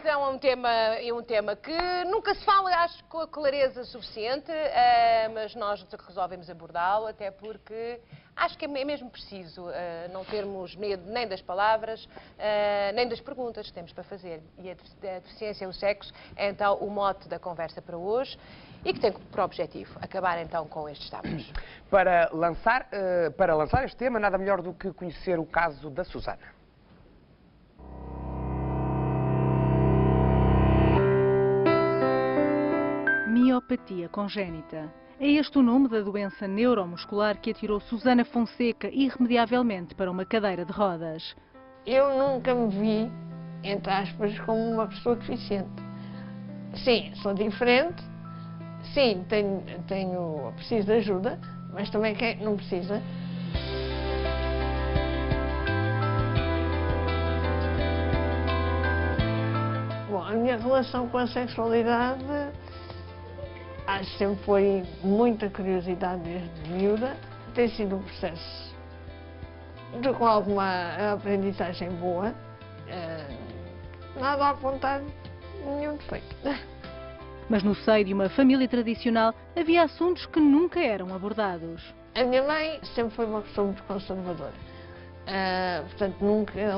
então a um tema que nunca se fala, acho, com a clareza suficiente, mas nós resolvemos abordá-lo, até porque acho que é mesmo preciso não termos medo nem das palavras, nem das perguntas que temos para fazer. E a deficiência e o sexo é então o mote da conversa para hoje e que tem por objetivo acabar então com estes tabus. Para lançar este tema, nada melhor do que conhecer o caso da Susana. Miopatia congénita. É este o nome da doença neuromuscular que atirou Susana Fonseca irremediavelmente para uma cadeira de rodas. Eu nunca me vi, entre aspas, como uma pessoa deficiente. Sim, sou diferente, sim, preciso de ajuda, mas também quem não precisa. Bom, a minha relação com a sexualidade acho que sempre foi muita curiosidade desde miúda. Tem sido um processo com alguma aprendizagem boa. Nada a apontar nenhum defeito. Mas no seio de uma família tradicional havia assuntos que nunca eram abordados. A minha mãe sempre foi uma pessoa muito conservadora. Portanto,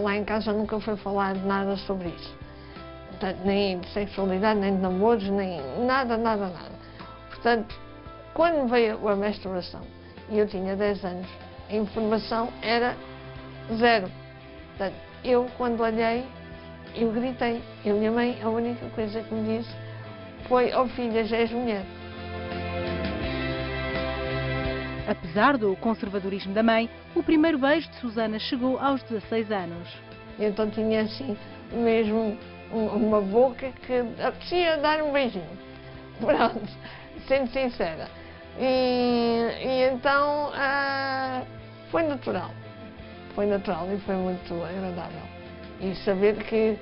lá em casa nunca foi falado nada sobre isso. Portanto, nem de sexualidade, nem de namoros, nem nada. Portanto, quando veio a menstruação e eu tinha 10 anos, a informação era zero. Portanto, eu, quando olhei, eu gritei. E a minha mãe, a única coisa que me disse foi: "Oh filha, já és mulher." Apesar do conservadorismo da mãe, o primeiro beijo de Susana chegou aos 16 anos. Então tinha assim, mesmo uma boca que apetecia dar um beijinho. Pronto, sendo sincera. E então foi natural. Foi natural e foi muito agradável. E saber que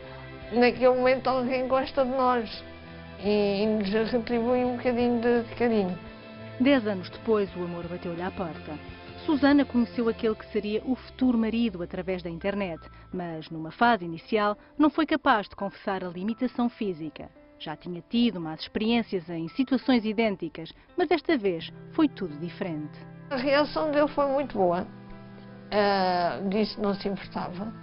naquele momento alguém gosta de nós e nos retribui um bocadinho de carinho. 10 anos depois, o amor bateu-lhe à porta. Susana conheceu aquele que seria o futuro marido através da internet, mas numa fase inicial não foi capaz de confessar a limitação física. Já tinha tido más experiências em situações idênticas, mas desta vez foi tudo diferente. A reação dele foi muito boa. Disse que não se importava.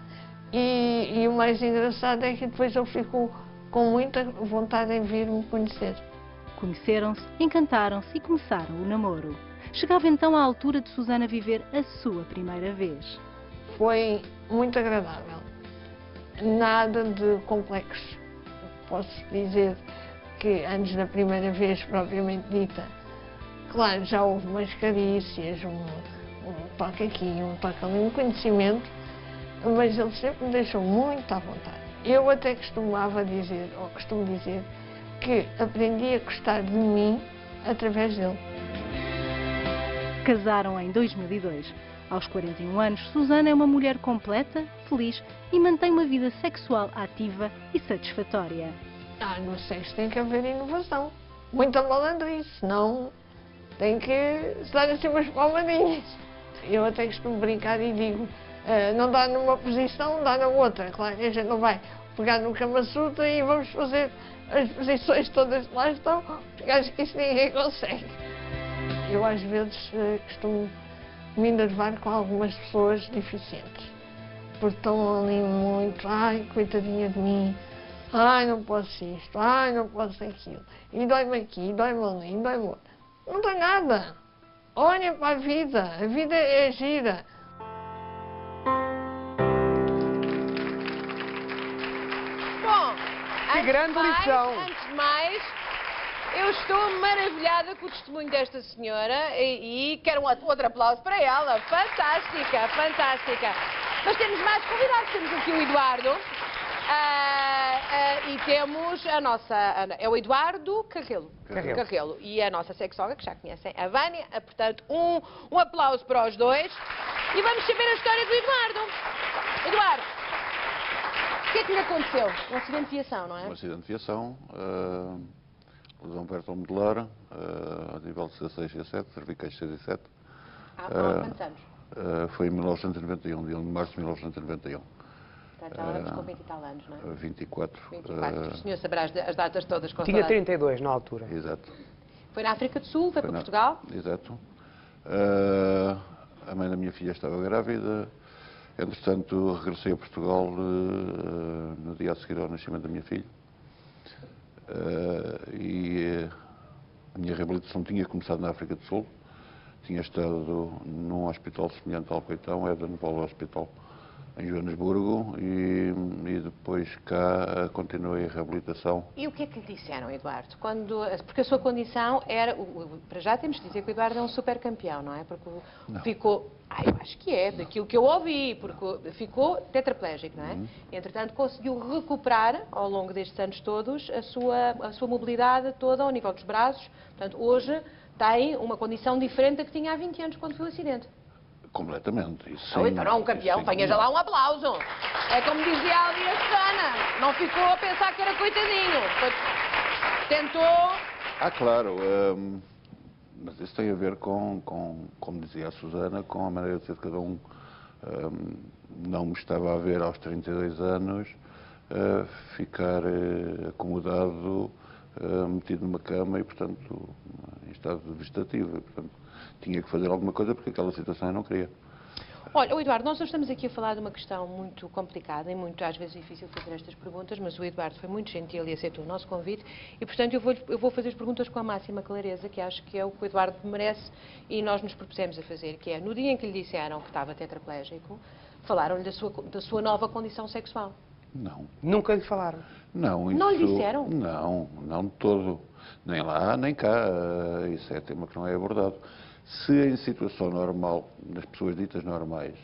E o mais engraçado é que depois ele ficou com muita vontade em vir me conhecer. Conheceram-se, encantaram-se e começaram o namoro. Chegava então a altura de Susana viver a sua primeira vez. Foi muito agradável. Nada de complexo. Posso dizer que antes da primeira vez propriamente dita, claro, já houve umas carícias, um toque aqui, um toque ali, um conhecimento, mas ele sempre me deixou muito à vontade. Eu até costumo dizer, que aprendi a gostar de mim através dele. Casaram em 2002. Aos 41 anos, Susana é uma mulher completa, feliz e mantém uma vida sexual ativa e satisfatória. No sexo tem que haver inovação. Muita malandrice, senão tem que se dar assim umas palmadinhas. Eu até costumo brincar e digo, não dá numa posição, dá na outra. Claro que a gente não vai pegar no Kama Sutra e vamos fazer as posições todas que lá estão, porque acho que isso ninguém consegue. Eu às vezes costumo me enervar com algumas pessoas deficientes, porque estão ali muito, ai, coitadinha de mim, ai, não posso isto, ai, não posso aquilo, e dói-me aqui, dói-me ali, dói-me outro. Não dá nada. Olha para a vida é gira. Que grande lição! Antes de mais, eu estou maravilhada com o testemunho desta senhora e quero outro aplauso para ela. Fantástica, fantástica. Mas temos mais convidados. Temos aqui o Eduardo e temos a nossa... É o Eduardo Carrelo. E a nossa sexóloga, que já conhecem, a Vânia. Portanto, um aplauso para os dois. E vamos saber a história do Eduardo. Eduardo, o que é que lhe aconteceu? Um acidente de viação, não é? Um acidente de viação, lesão perto medular, a nível de C6 e C7, cervicais 6 e 7. Há quantos anos? Foi em 1991, dia 1 de março de 1991. Portanto, já vamos com 20 e tal anos, não é? 24. 24. O senhor saberá as datas todas com Tinha saudade. 32 na altura. Exato. Foi na África do Sul, foi para na- Portugal. Exato. A mãe da minha filha estava grávida. Entretanto, regressei a Portugal no dia a seguir ao nascimento da minha filha. A minha reabilitação tinha começado na África do Sul. Tinha estado num hospital semelhante ao Alcoitão, Eden-Vol Hospital, em Joanesburgo, e depois cá continuei a reabilitação. E o que é que lhe disseram, Eduardo? Porque a sua condição era... Para já temos que dizer que o Eduardo é um super campeão, não é? Porque ficou... eu acho que é, daquilo que eu ouvi, porque ficou tetraplégico, não é? Entretanto, conseguiu recuperar, ao longo destes anos todos, a sua mobilidade toda ao nível dos braços. Portanto, hoje tem uma condição diferente da que tinha há 20 anos, quando foi o acidente. Completamente. Isso Então sim, não é um campeão, isso sim. venha já lá um aplauso. É como dizia a Lia Susana, não ficou a pensar que era coitadinho. Tentou... Claro. Mas isso tem a ver com, como dizia a Susana, com a maneira de ser de cada um. Não me estava a ver aos 32 anos ficar acomodado, metido numa cama e, portanto, em estado vegetativo. E, portanto, tinha que fazer alguma coisa porque aquela situação eu não queria. Olha, Eduardo, nós hoje estamos aqui a falar de uma questão muito complicada e muito, às vezes, difícil fazer estas perguntas, mas o Eduardo foi muito gentil e aceitou o nosso convite e, portanto, eu vou fazer as perguntas com a máxima clareza, que acho que é o que o Eduardo merece e nós nos propusemos a fazer, que é, no dia em que lhe disseram que estava tetraplégico, falaram-lhe da sua nova condição sexual. Não. Nunca lhe falaram. Não, Não lhe disseram? Não de todo. Nem lá, nem cá. Isso é tema que não é abordado. Se em situação normal, nas pessoas ditas normais,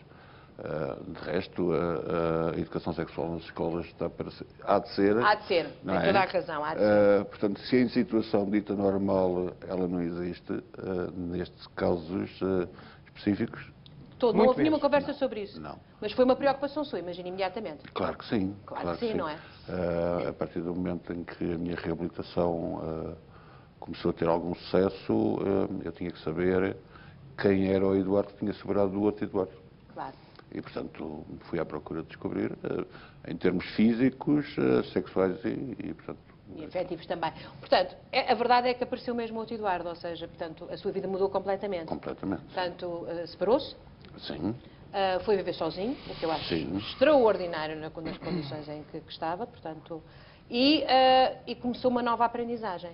de resto, a educação sexual nas escolas está para ser, há de ser. Há de ser, não tem é? toda a razão, há de ser. Portanto, se em situação dita normal ela não existe, nestes casos específicos, Não Muito houve nenhuma menos. conversa sobre isso. Não. Mas foi uma preocupação sua, imagina, imediatamente. claro que sim. Claro que sim, não é? A partir do momento em que a minha reabilitação começou a ter algum sucesso, eu tinha que saber quem era o Eduardo que tinha separado do outro Eduardo. Claro. E, portanto, fui à procura de descobrir, em termos físicos, sexuais e, portanto... E efetivos também. Portanto, a verdade é que apareceu mesmo outro Eduardo, ou seja, portanto, a sua vida mudou completamente. Completamente. Portanto, separou-se, Sim. foi viver sozinho, o que eu acho Sim. extraordinário nas condições em que estava, portanto, e começou uma nova aprendizagem.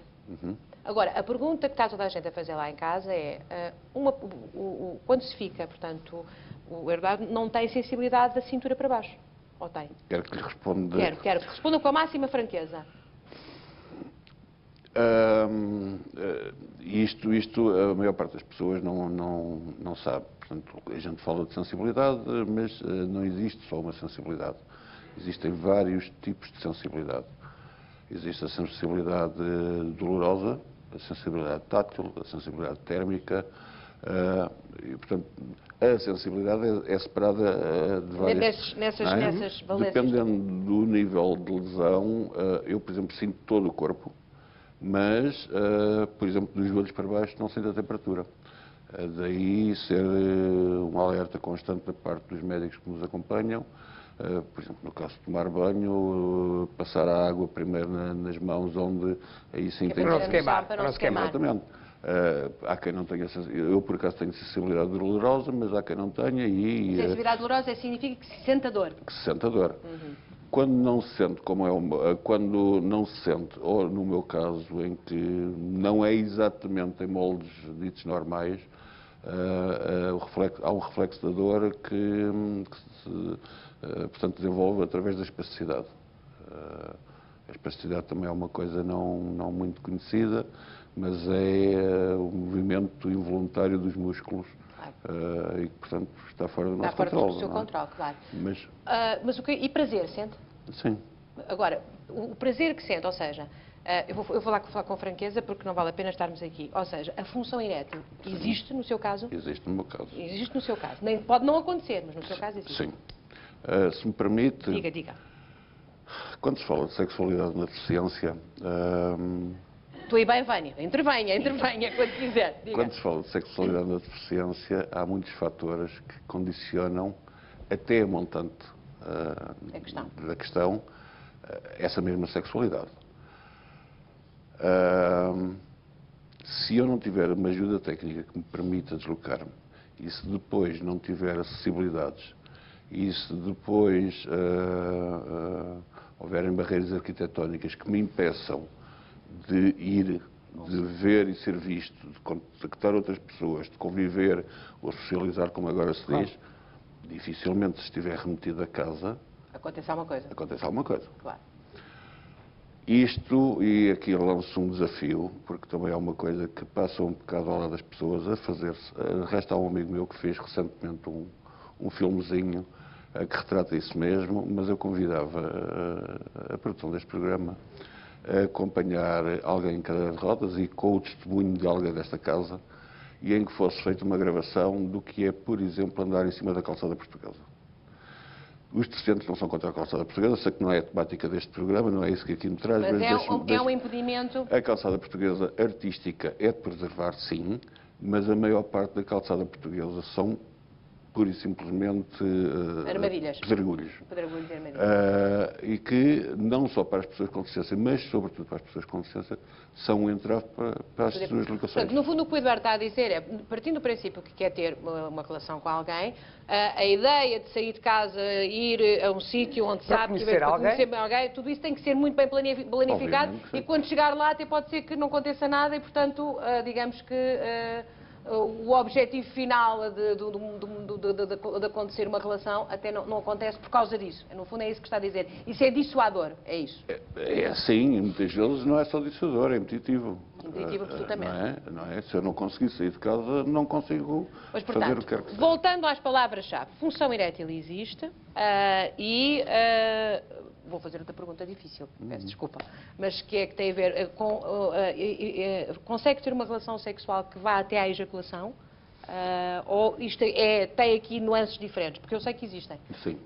Agora, a pergunta que está toda a gente a fazer lá em casa é, quando se fica, portanto, o Eduardo não tem sensibilidade da cintura para baixo, ou tem? Quero que lhe responda... Quero que responda com a máxima franqueza. Isto a maior parte das pessoas não sabe. Portanto, a gente fala de sensibilidade, mas não existe só uma sensibilidade. Existem vários tipos de sensibilidade. Existe a sensibilidade dolorosa, a sensibilidade tátil, a sensibilidade térmica, e, portanto, a sensibilidade é separada de várias... Nessas valências. Dependendo do nível de lesão, eu, por exemplo, sinto todo o corpo, mas, por exemplo, dos joelhos para baixo não sinto a temperatura. Daí ser um alerta constante da parte dos médicos que nos acompanham. Por exemplo, no caso de tomar banho, passar a água primeiro nas mãos, onde aí sim tem Para não se queimar. Para não se queimar. Exatamente. Há quem não tenha, eu por acaso tenho sensibilidade dolorosa, mas há quem não tenha e Sensibilidade dolorosa significa que se sente a dor. que se sente a dor. Quando não se sente, quando não se sente, ou no meu caso, em que não é exatamente em moldes ditos normais, há um reflexo da dor que se, portanto, desenvolve através da espasticidade. A espasticidade também é uma coisa não muito conhecida, mas é o movimento involuntário dos músculos e que, portanto, está fora do nosso controle. Está fora do seu controle, claro. Mas e prazer, sente? Sim. Agora, o prazer que sente, ou seja, eu vou falar com franqueza porque não vale a pena estarmos aqui. Ou seja, a função erétil existe no seu caso? Existe no meu caso. Existe no seu caso. Pode não acontecer, mas no seu caso existe. Sim. Se me permite... Diga. Quando se fala de sexualidade na deficiência... Estou aí bem, venha. Intervenha quando quiser. Diga. Quando se fala de sexualidade na deficiência, há muitos fatores que condicionam até a montante da questão essa mesma sexualidade. Se eu não tiver uma ajuda técnica que me permita deslocar-me, e se depois não tiver acessibilidades, e se depois houverem barreiras arquitetónicas que me impeçam de ir, de ver e ser visto, de contactar outras pessoas, de conviver ou socializar, como agora se diz, dificilmente, se estiver remetido a casa, Acontece alguma coisa. acontece alguma coisa. Claro. Isto, e aqui eu lanço um desafio, porque também é uma coisa que passa um bocado ao lado das pessoas a fazer-se. Resta um amigo meu que fez recentemente um filmezinho que retrata isso mesmo, mas eu convidava a produção deste programa a acompanhar alguém em cadeira de rodas e com o testemunho de alguém desta casa, e em que fosse feita uma gravação do que é, por exemplo, andar em cima da calçada portuguesa. Os deficientes não são contra a calçada portuguesa, sei que não é a temática deste programa, não é isso que aqui me traz. Mas é um impedimento. A calçada portuguesa artística é de preservar, sim, mas a maior parte da calçada portuguesa são pura e simplesmente Armadilhas. pedregulhos. Pedregulhos e armadilhas. E que, não só para as pessoas com deficiência, mas sobretudo para as pessoas com deficiência, são um entrave para as suas locações. Portanto, no fundo, o que o Eduardo está a dizer é, partindo do princípio que quer ter uma relação com alguém, a ideia de sair de casa, ir a um sítio onde Para sabe que conhecer vai alguém. conhecer alguém, tudo isso tem que ser muito bem planificado, Obviamente, sim. e quando chegar lá até pode ser que não aconteça nada e, portanto, digamos que o objetivo final de acontecer uma relação até não acontece por causa disso. No fundo é isso que está a dizer. Isso é dissuador, é isso? É assim, e muitas vezes não é só dissuador, é impeditivo. Impeditivo, absolutamente. Não é? Se eu não conseguir sair de casa, não consigo Mas, fazer portanto, o que quer que seja. voltando às palavras-chave, função erétil existe vou fazer outra pergunta difícil, peço desculpa, mas que tem a ver com consegue ter uma relação sexual que vá até à ejaculação? Ou isto tem aqui nuances diferentes? Porque eu sei que existem. Sim.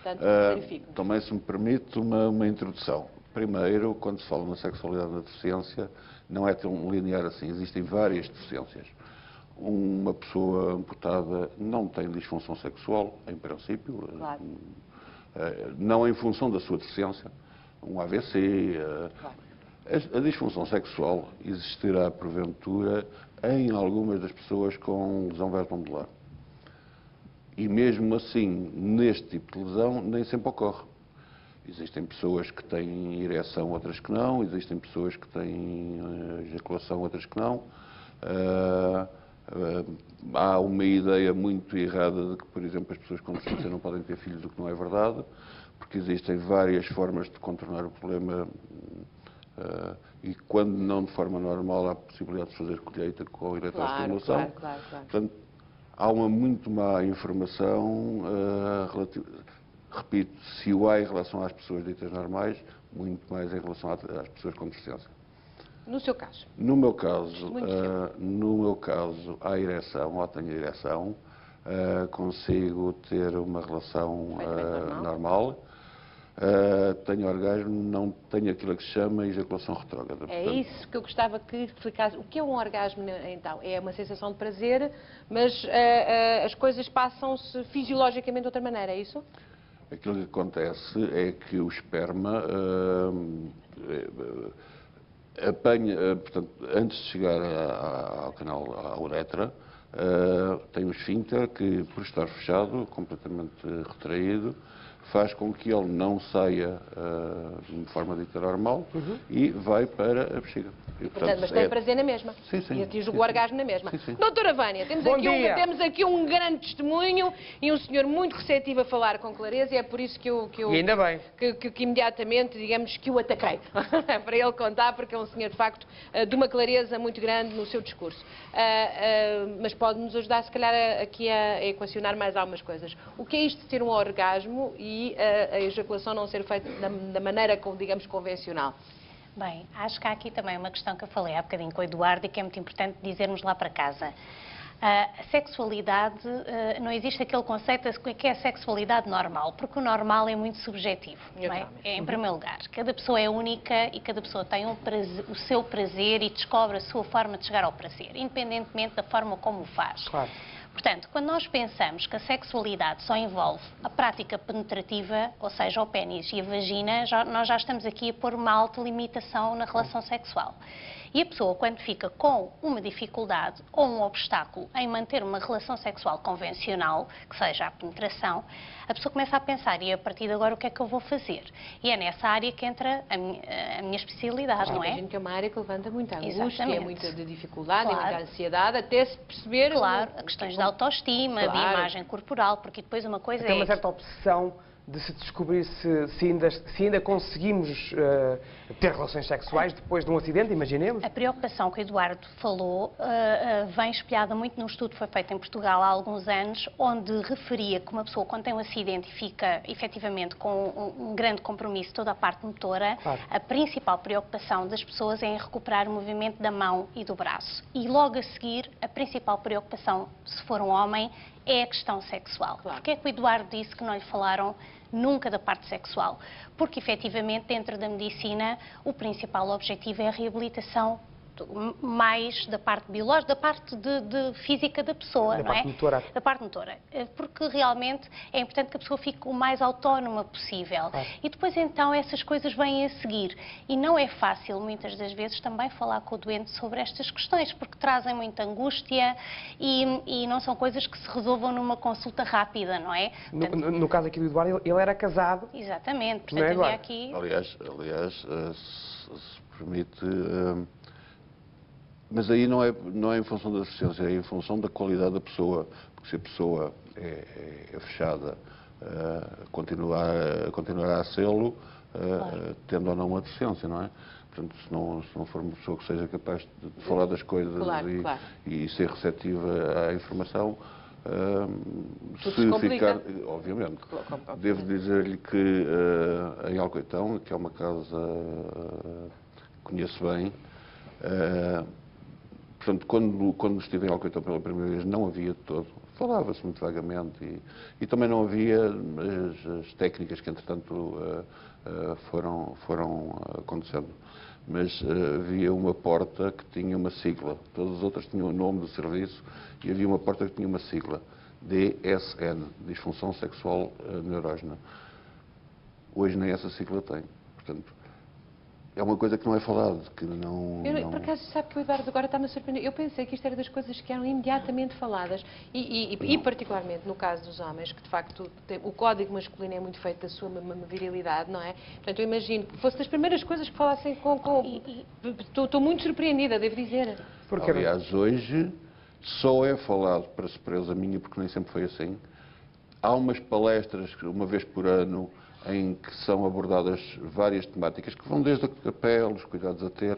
Portanto, verifico. Também, se me permite, uma introdução. Primeiro, quando se fala na sexualidade da deficiência, não é tão linear assim. Existem várias deficiências. Uma pessoa amputada não tem disfunção sexual, em princípio. Claro. Não em função da sua deficiência. Um AVC. Claro. A disfunção sexual existirá, porventura, em algumas das pessoas com lesão vertebral. E mesmo assim, neste tipo de lesão, nem sempre ocorre. Existem pessoas que têm ereção, outras que não. Existem pessoas que têm ejaculação, outras que não. Há uma ideia muito errada de que, por exemplo, as pessoas com deficiência não podem ter filhos, o que não é verdade, porque existem várias formas de contornar o problema e, quando não de forma normal, há a possibilidade de fazer colheita com eletroestimulação. Claro. Portanto, há uma muito má informação relativa. Repito, se o há em relação às pessoas ditas normais, muito mais em relação às pessoas com deficiência. No seu caso? No meu caso, há ereção, ou tenho ereção, consigo ter uma relação normal, tenho orgasmo, não tenho aquilo que se chama ejaculação retrógrada. É Portanto, isso que eu gostava que explicasse. O que é um orgasmo, então? É uma sensação de prazer, mas as coisas passam-se fisiologicamente de outra maneira, é isso? aquilo que acontece é que o esperma apanha, portanto, antes de chegar ao canal, à uretra, tem um esfíncter que, por estar fechado, completamente retraído, faz com que ele não saia de forma dita normal e vai para a bexiga. E, Portanto, mas tem prazer na mesma. Sim, sim. E atinge o orgasmo na mesma. Sim, sim. Doutora Vânia, temos aqui um grande testemunho e um senhor muito receptivo a falar com clareza, e é por isso que eu E ainda bem. que imediatamente, digamos, que o ataquei. Para ele contar, porque é um senhor, de facto, de uma clareza muito grande no seu discurso. Mas pode-nos ajudar, se calhar, aqui a equacionar mais algumas coisas. O que é isto de ter um orgasmo e a ejaculação não ser feita da maneira, digamos, convencional? Bem, acho que há aqui também uma questão que eu falei há bocadinho com o Eduardo e que é muito importante dizermos lá para casa. A sexualidade, não existe aquele conceito de que é a sexualidade normal, porque o normal é muito subjetivo, não é? Em primeiro lugar, cada pessoa é única e cada pessoa tem o seu prazer e descobre a sua forma de chegar ao prazer, independentemente da forma como o faz. Claro. Portanto, quando nós pensamos que a sexualidade só envolve a prática penetrativa, ou seja, o pénis e a vagina, nós já estamos aqui a pôr uma alta limitação na relação sexual. E a pessoa, quando fica com uma dificuldade ou um obstáculo em manter uma relação sexual convencional, que seja a penetração, a pessoa começa a pensar, e a partir de agora o que é que eu vou fazer? E é nessa área que entra a minha especialidade, não é? Imagino que é uma área que levanta muita angústia, Exatamente. muita de dificuldade, Claro. muita ansiedade, até se perceber... Claro, questões de autoestima, de Claro. imagem corporal, porque depois uma coisa Tem uma é... certa obsessão de se descobrir se ainda conseguimos ter relações sexuais depois de um acidente, imaginemos. A preocupação que o Eduardo falou vem espelhada muito num estudo que foi feito em Portugal há alguns anos, onde referia que uma pessoa, quando tem um acidente e fica efetivamente com um grande compromisso toda a parte motora, Claro. a principal preocupação das pessoas é em recuperar o movimento da mão e do braço. E logo a seguir, a principal preocupação, se for um homem, é a questão sexual. Claro. Porque é que o Eduardo disse que não lhe falaram nunca da parte sexual? Porque, efetivamente, dentro da medicina, o principal objetivo é a reabilitação mais da parte biológica, da parte de física da pessoa, Da não é? parte motora. Da parte motora. Porque realmente é importante que a pessoa fique o mais autónoma possível. Claro. E depois, então, essas coisas vêm a seguir. E não é fácil, muitas das vezes, também falar com o doente sobre estas questões, porque trazem muita angústia e não são coisas que se resolvam numa consulta rápida, não é? No caso aqui do Eduardo, ele era casado. Exatamente. Não é, Portanto, havia Eduardo? aqui... Aliás, se permite, mas aí não é em função da deficiência, é em função da qualidade da pessoa, porque se a pessoa é fechada, continuará a sê-lo, tendo ou não uma deficiência, não é? Portanto, se não for uma pessoa que seja capaz de falar das coisas Claro, claro. e ser receptiva à informação, Tudo se se complica. ficar, obviamente. Obviamente. Devo dizer-lhe que em Alcoitão, que é uma casa que conheço bem, portanto, quando estive em Alcoitão pela primeira vez, não havia de todo. Falava-se muito vagamente e também não havia as técnicas que, entretanto, foram acontecendo. Mas havia uma porta que tinha uma sigla. Todas as outras tinham o nome do serviço e havia uma porta que tinha uma sigla. DSN, Disfunção Sexual Neurógena. Hoje nem essa sigla tem. Portanto, é uma coisa que não é falada, que não... Por acaso, sabe que o Eduardo agora está-me a surpreender. Eu pensei que isto era das coisas que eram imediatamente faladas. E particularmente no caso dos homens, que de facto o código masculino é muito feito da sua virilidade, não é? Portanto, eu imagino que fosse das primeiras coisas que falassem Estou muito surpreendida, devo dizer. Porque Aliás, hoje só é falado, para surpresa minha, porque nem sempre foi assim, há umas palestras, uma vez por ano, em que são abordadas várias temáticas que vão desde a pele, os cuidados a ter,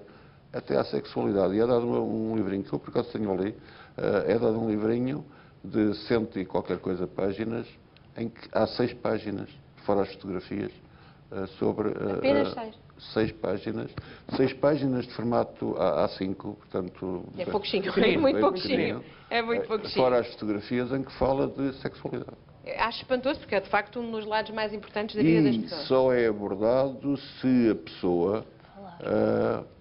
até à sexualidade. E é dado um livrinho, que eu por acaso tenho ali, é dado um livrinho de 100 e qualquer coisa páginas, em que há 6 páginas, fora as fotografias, sobre... Apenas 6? 6 páginas de formato A5, portanto... É pouquinho, é pequenino, muito bem pouquinho. pequenino. É muito pouquinho. Fora as fotografias em que fala de sexualidade. Acho espantoso, porque é de facto um dos lados mais importantes da vida das E pessoas. só é abordado se a pessoa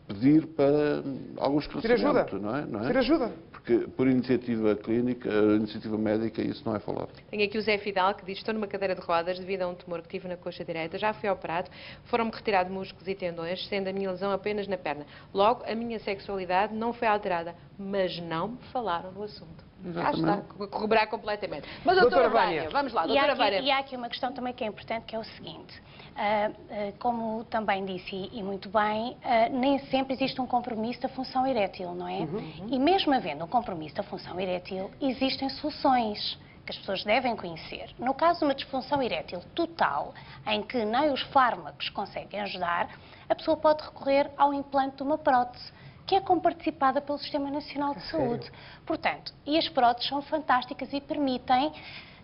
pedir para algum esclarecimento, não é? Ter ajuda. Porque por iniciativa clínica, iniciativa médica, isso não é falado. Tenho aqui o Zé Fidal, que diz: estou numa cadeira de rodas devido a um tumor que tive na coxa direita, já fui operado, foram-me retirar músculos e tendões, sendo a minha lesão apenas na perna. Logo, a minha sexualidade não foi alterada, mas não me falaram do assunto. Já está, corroborar completamente. Mas, doutora Vânia, vamos lá, doutora Vânia. E há aqui uma questão também que é importante, que é o seguinte. Como também disse, e muito bem, nem sempre existe um compromisso da função erétil, não é? E mesmo havendo um compromisso da função erétil, existem soluções que as pessoas devem conhecer. No caso de uma disfunção erétil total, em que nem os fármacos conseguem ajudar, a pessoa pode recorrer ao implante de uma prótese, que é comparticipada pelo Sistema Nacional de Saúde. Portanto, e as próteses são fantásticas e permitem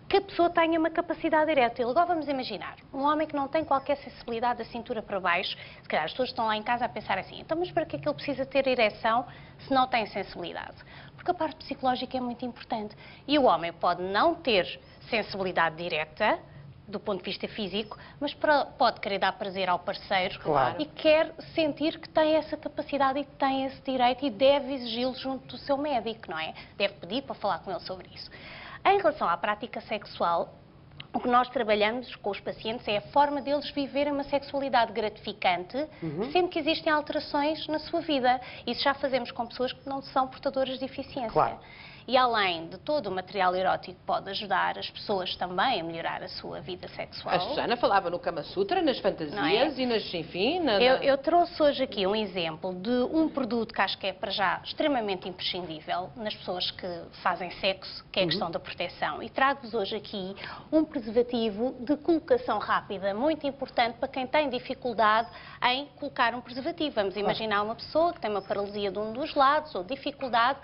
que a pessoa tenha uma capacidade erétil. Agora vamos imaginar, um homem que não tem qualquer sensibilidade da cintura para baixo, se calhar as pessoas estão lá em casa a pensar assim, então mas para que é que ele precisa ter ereção se não tem sensibilidade? Porque a parte psicológica é muito importante. E o homem pode não ter sensibilidade direta, do ponto de vista físico, mas pode querer dar prazer ao parceiro, Claro. e quer sentir que tem essa capacidade e que tem esse direito e deve exigi-lo junto do seu médico, não é? Deve pedir para falar com ele sobre isso. Em relação à prática sexual, o que nós trabalhamos com os pacientes é a forma deles viverem uma sexualidade gratificante, sempre que existem alterações na sua vida. Isso já fazemos com pessoas que não são portadoras de deficiência. Claro. E além de todo o material erótico que pode ajudar as pessoas também a melhorar a sua vida sexual. A Susana falava no Kama Sutra, nas fantasias e nas, enfim... Eu trouxe hoje aqui um exemplo de um produto que acho que é para já extremamente imprescindível nas pessoas que fazem sexo, que é a questão da proteção. E trago-vos hoje aqui um preservativo de colocação rápida, muito importante para quem tem dificuldade em colocar um preservativo. Vamos imaginar uma pessoa que tem uma paralisia de um dos lados ou dificuldade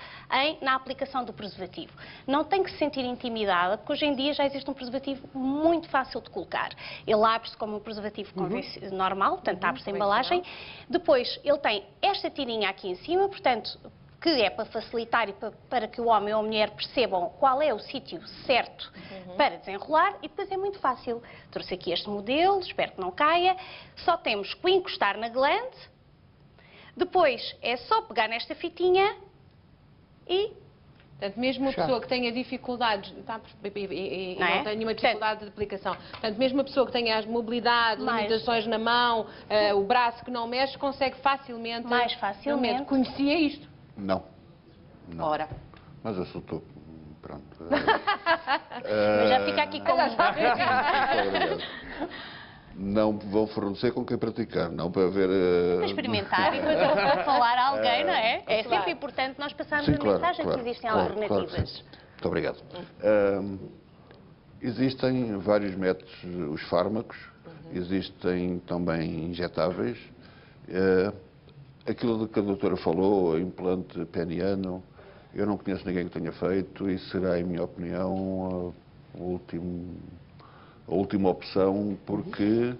na aplicação do preservativo. Não tem que se sentir intimidada, porque hoje em dia já existe um preservativo muito fácil de colocar. Ele abre-se como um preservativo normal, portanto abre-se a embalagem. Depois ele tem esta tirinha aqui em cima, portanto, que é para facilitar e para que o homem ou a mulher percebam qual é o sítio certo para desenrolar, e depois é muito fácil. Trouxe aqui este modelo, espero que não caia. Só temos que encostar na glande, depois é só pegar nesta fitinha e... Portanto, mesmo uma pessoa que tenha dificuldades, não tenha nenhuma dificuldade de aplicação, portanto, mesmo uma pessoa que tenha as mobilidade, limitações na mão, o braço que não mexe, consegue facilmente... Mais facilmente. Conhecia isto? Não. Ora. Mas eu sou estou... Pronto. Mas já fica aqui como... Muito obrigado. Não vão fornecer com quem praticar, não para ver... Para experimentar e depois falar a alguém, não é? É sempre importante nós passarmos a mensagem que existem alternativas. Muito obrigado. Existem vários métodos, os fármacos, existem também injetáveis. Aquilo que a doutora falou, implante peniano, eu não conheço ninguém que tenha feito e será, em minha opinião, a última opção, porque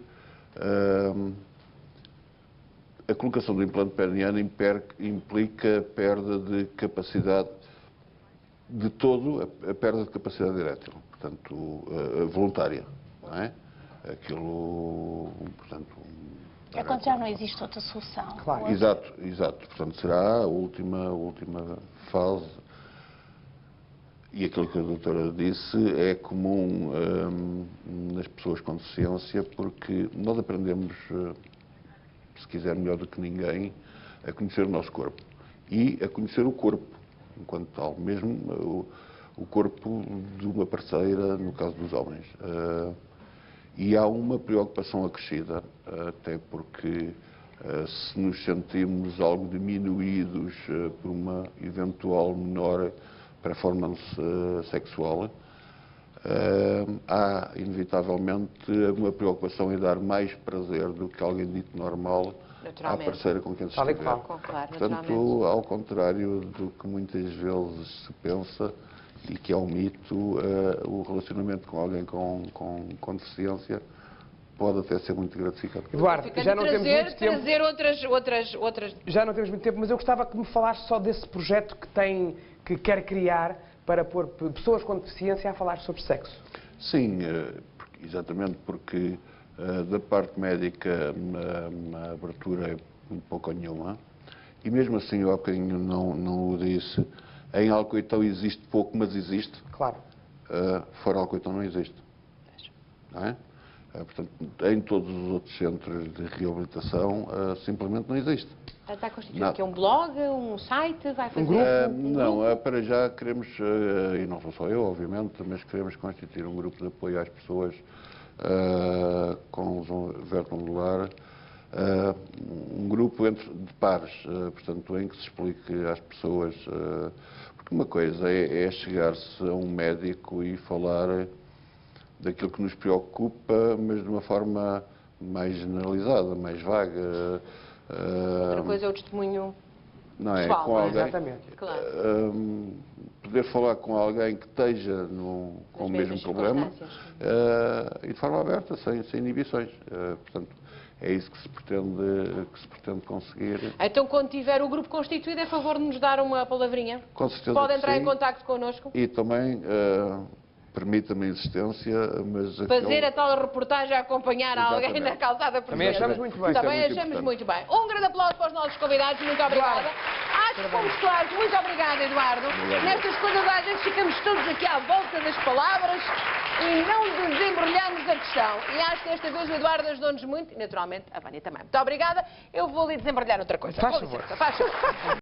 a colocação do implante peniano implica perda de capacidade, de todo, a perda de capacidade erétil, portanto, voluntária, não é? Aquilo, portanto... É quando já não existe outra solução. Claro. Exato. Portanto, será a última fase. E aquilo que a doutora disse é comum nas pessoas com deficiência, porque nós aprendemos, se quiser melhor do que ninguém, a conhecer o nosso corpo. E a conhecer o corpo, enquanto tal, mesmo o corpo de uma parceira, no caso dos homens. E há uma preocupação acrescida, até porque se nos sentimos algo diminuídos por uma eventual menor performance sexual, há inevitavelmente uma preocupação em dar mais prazer do que alguém dito normal à parceira com quem se estiver. Portanto, ao contrário do que muitas vezes se pensa, e que é um mito, o relacionamento com alguém com deficiência pode até ser muito gratificante. Eduardo, já não temos muito tempo. Trazer outras... Já não temos muito tempo, mas eu gostava que me falasse só desse projeto que quer criar para pôr pessoas com deficiência a falar sobre sexo. Sim, exatamente porque da parte médica a abertura é muito pouco ou nenhuma, e mesmo assim eu há bocadinho não o disse. Em Alcoitão existe pouco, mas existe. Claro. Fora Alcoitão não existe. Não é? Portanto, em todos os outros centros de reabilitação, simplesmente não existe. Está constituído aqui um blog, um site, vai fazer... Não, para já queremos, e não sou só eu, obviamente, mas queremos constituir um grupo de apoio às pessoas com verto ondular, um grupo de pares, portanto, em que se explique às pessoas, porque uma coisa é chegar-se a um médico e falar daquilo que nos preocupa, mas de uma forma mais generalizada, mais vaga. Outra coisa é o testemunho não é? pessoal, Com alguém, exatamente. Claro. Poder falar com alguém que esteja com o mesmo problema e de forma aberta, sem inibições. Portanto, é isso que se pretende conseguir. Então, quando tiver o grupo constituído, é a favor de nos dar uma palavrinha? Com certeza. Pode entrar sim. em contacto connosco? E também, permite-me a existência, mas... Fazer a tal reportagem a acompanhar alguém Exatamente. na calçada por Também achamos muito bem. Também Isso é muito achamos importante. muito bem. Um grande aplauso para os nossos convidados, muito obrigada. Acho que fomos claros. Muito obrigada, Eduardo. Obrigado. Nestas coisas às vezes ficamos todos aqui à volta das palavras e não desembrulhamos a questão. E acho que desta vez o Eduardo ajudou-nos muito e naturalmente a Vânia também. Muito obrigada. Eu vou ali desembrulhar outra coisa. Faz Com favor. licença, faz favor.